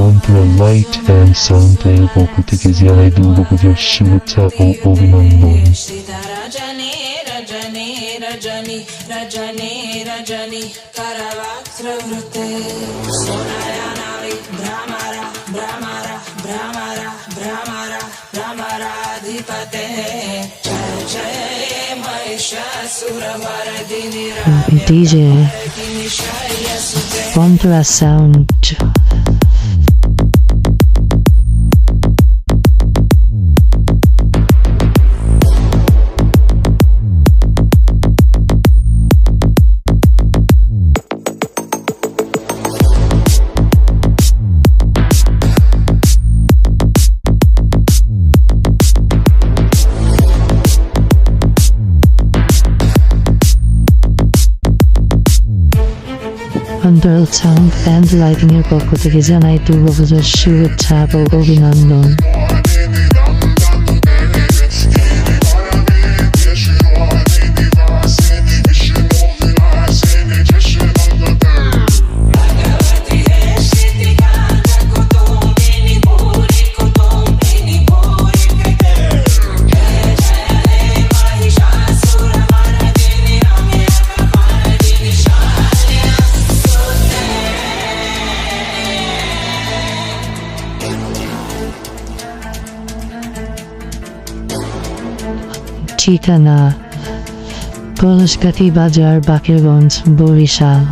Mantra light and সাউন্ডের পক্ষ থেকে জানাই দুর্গাপূজার শুভেচ্ছা ও অভিনন্দন। রজনী রজনী রজনী রজনী রজনী করবক্ত্রবৃতে সোনায়ানারি ভ্রমরা ভ্রমরা ভ্রমরা ভ্রমরা ভ্রমরাধিপতে জয় জয় Mahishasuramardini DJ শৈলসুতে Mantra Sound. Mantra Sound and Lighting এর পক্ষ থেকে জানাই দুর্গাপূজার শুভেচ্ছা ও অভিনন্দন। ঠিকানা পলাশকাঠি বাজার, বাকেরগঞ্জ, বরিশাল।